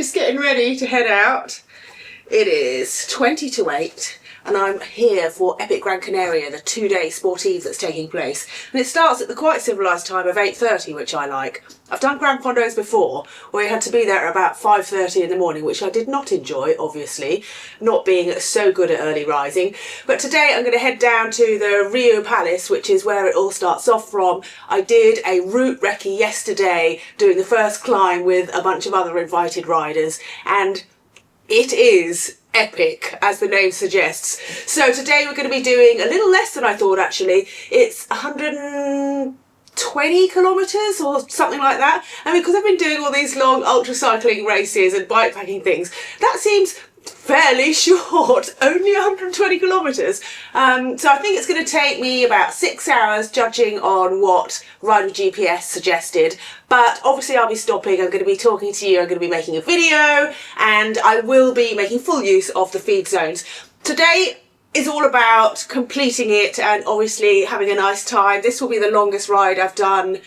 just getting ready to head out. It is 20 to 8 and I'm here for Epic Gran Canaria, the 2-day sportive that's taking place. And it starts at the quite civilised time of 8:30, which I like. I've done Gran Fondos before, where you had to be there at about 5:30 in the morning, which I did not enjoy, obviously, not being so good at early rising. But today I'm going to head down to the Rio Palace, which is where it all starts off from. I did a route recce yesterday, doing the first climb with a bunch of other invited riders, and it is epic, as the name suggests. So today we're going to be doing a little less than I thought, actually. It's 120 kilometres or something like that. And because I've been doing all these long ultra cycling races and bikepacking things, that seems fairly short, only 120 kilometres. So I think it's going to take me about 6 hours, judging on what Ride with GPS suggested. But obviously I'll be stopping, I'm going to be talking to you, I'm going to be making a video, and I will be making full use of the feed zones. Today is all about completing it and obviously having a nice time. This will be the longest ride I've done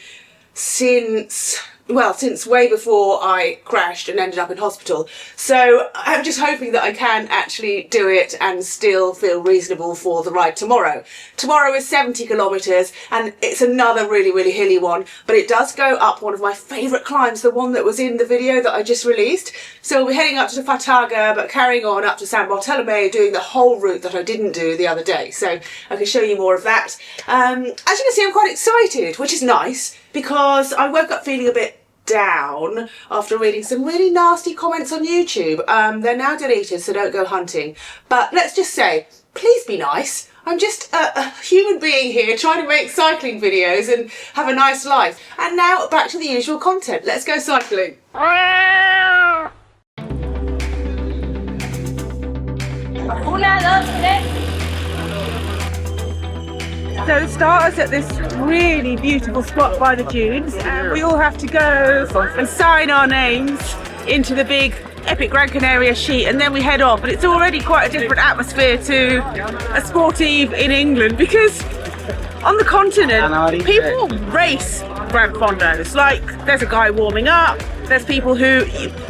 since way before I crashed and ended up in hospital. So I'm just hoping that I can actually do it and still feel reasonable for the ride tomorrow. Tomorrow is 70 kilometres and it's another really, really hilly one, but it does go up one of my favourite climbs, the one that was in the video that I just released. So we'll be heading up to Fataga, but carrying on up to San Bartolome, doing the whole route that I didn't do the other day. So I can show you more of that. As you can see, I'm quite excited, which is nice, because I woke up feeling a bit down after reading some really nasty comments on YouTube. They're now deleted, so don't go hunting. But let's just say, please be nice. I'm just a human being here trying to make cycling videos and have a nice life. And now back to the usual content. Let's go cycling. So it starts at this really beautiful spot by the dunes, and we all have to go and sign our names into the big Epic Gran Canaria sheet, and then we head off. And it's already quite a different atmosphere to a sportive in England, because on the continent people race Gran Fondos. Like, there's a guy warming up, there's people who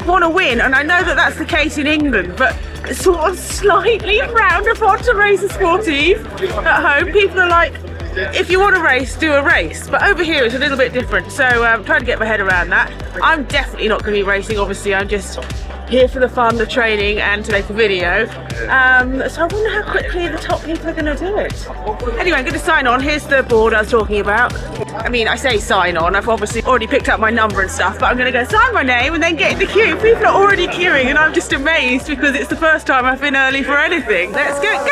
want to win, and I know that that's the case in England, but it's sort of slightly frowned upon to race a sportive at home. People are like, if you want to race, do a race. But over here it's a little bit different, so I'm trying to get my head around that. I'm definitely not going to be racing, obviously. I'm just here for the fun, the training, and to make a video. So I wonder how quickly the top people are going to do it. Anyway, I'm going to sign on. Here's the board I was talking about. I mean, I say sign on, I've obviously already picked up my number and stuff, but I'm going to go sign my name and then get in the queue. People are already queuing and I'm just amazed because it's the first time I've been early for anything. Let's get going!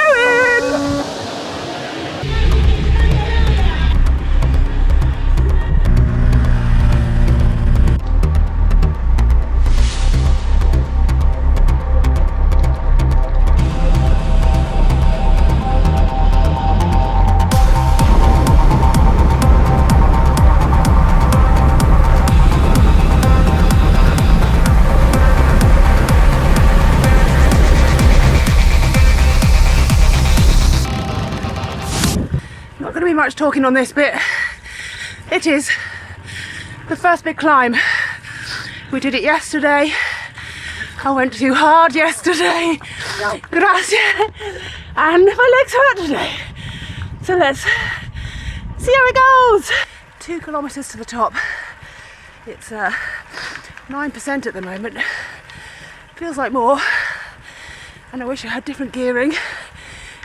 Much talking on this bit. It is the first big climb. We did it yesterday. I went too hard yesterday. Gracias. And my legs hurt today. So let's see how it goes. 2 kilometres to the top. It's 9% at the moment. Feels like more. And I wish I had different gearing.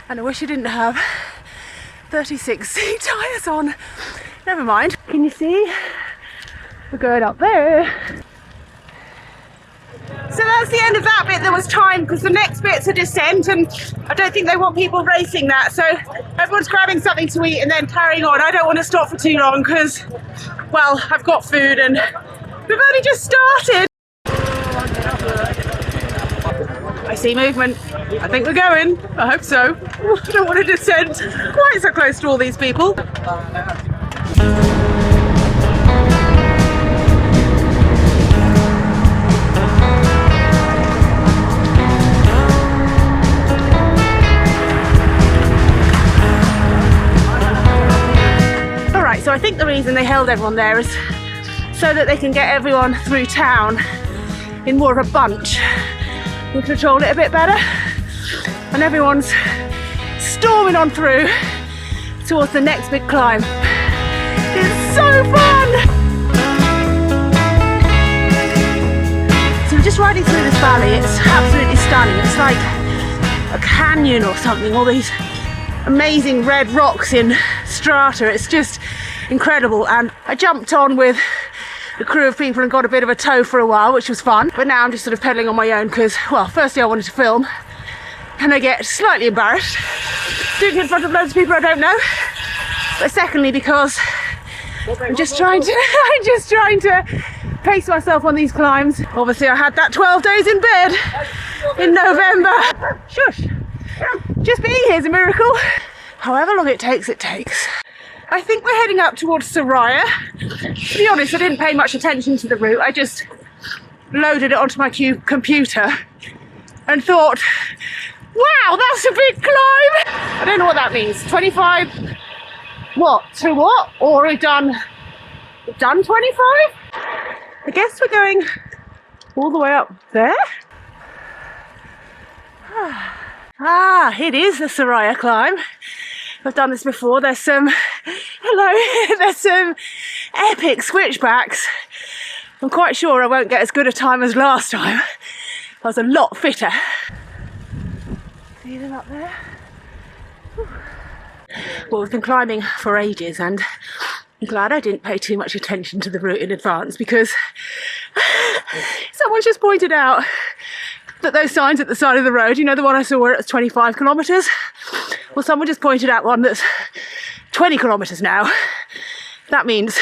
And I wish I didn't have 36C tyres on. Never mind. Can you see? We're going up there. So that's the end of that bit. There was time, because the next bit's a descent and I don't think they want people racing that. So everyone's grabbing something to eat and then carrying on. I don't want to stop for too long because, well, I've got food and we've only just started. I see movement. I think we're going. I hope so. I don't want to descend quite so close to all these people. Alright, so I think the reason they held everyone there is so that they can get everyone through town in more of a bunch, you can control it a bit better, and everyone's storming on through towards the next big climb. It's so fun! So we're just riding through this valley. It's absolutely stunning. It's like a canyon or something, all these amazing red rocks in strata. It's just incredible, and I jumped on with a crew of people and got a bit of a tow for a while, which was fun, but now I'm just sort of pedaling on my own because, well, firstly I wanted to film and I get slightly embarrassed doing it in front of loads of people I don't know, but secondly because I'm just trying to pace myself on these climbs. Obviously I had that 12 days in bed in November. Shush! Just being here is a miracle. However long it takes, it takes. I think we're heading up towards Soria. To be honest, I didn't pay much attention to the route. I just loaded it onto my computer and thought, wow, that's a big climb. I don't know what that means. 25, what, to what? Or we've done 25? I guess we're going all the way up there. Ah, it is the Soria climb. I've done this before. There's some epic switchbacks. I'm quite sure I won't get as good a time as last time. I was a lot fitter. See them up there? Whew. Well, we've been climbing for ages, and I'm glad I didn't pay too much attention to the route in advance, because someone just pointed out that those signs at the side of the road, you know, the one I saw where it's 25 kilometres? Well, someone just pointed out one that's 20 kilometres now. That means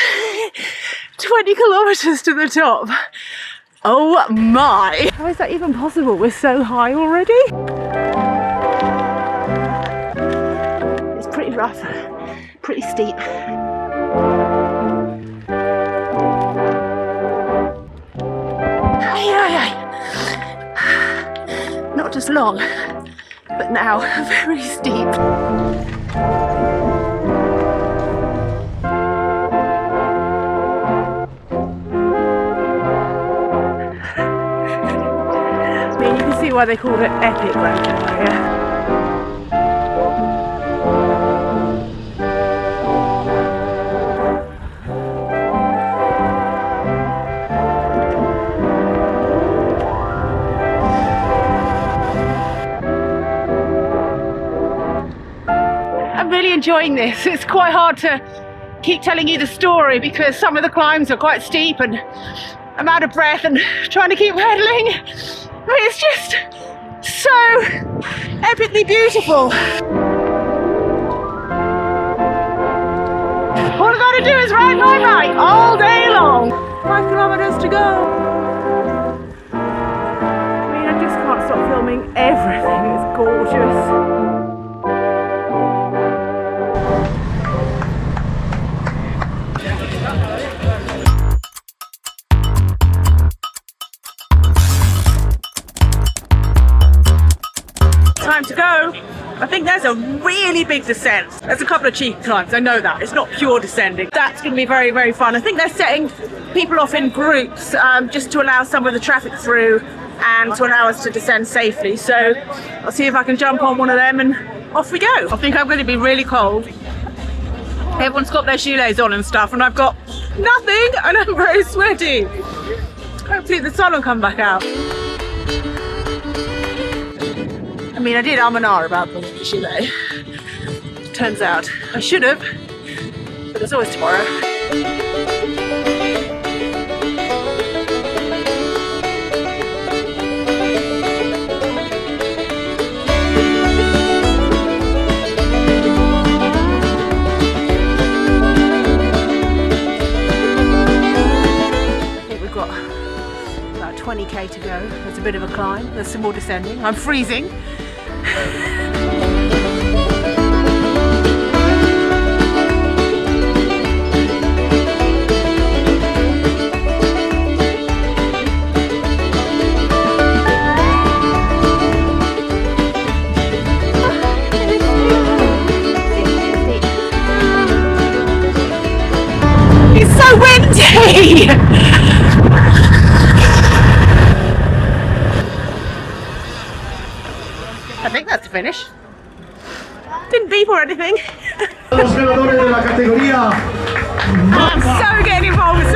20 kilometres to the top. Oh my! How is that even possible? We're so high already. It's pretty rough, pretty steep. Not just long, but now very steep. I mean, you can see why they called it epic Gran Canaria. Enjoying this. It's quite hard to keep telling you the story because some of the climbs are quite steep and I'm out of breath and trying to keep pedaling. I mean, it's just so epically beautiful. All I've got to do is ride my bike all day long. 5 kilometers to go. I mean, I just can't stop filming everything. It's gorgeous. Time to go. I think there's a really big descent. There's a couple of cheeky climbs, I know that. It's not pure descending. That's going to be very, very fun. I think they're setting people off in groups just to allow some of the traffic through and to allow us to descend safely. So I'll see if I can jump on one of them and off we go. I think I'm going to be really cold. Everyone's got their shoelaces on and stuff and I've got nothing and I'm very sweaty. Hopefully the sun will come back out. I mean, I did and ah about the gilet. Turns out I should have, but there's always tomorrow. I think we've got about 20k to go. There's a bit of a climb. There's some more descending. I'm freezing. It's so windy! finish. Didn't beep or anything. Los ganadores de la categoría. I'm so getting involved with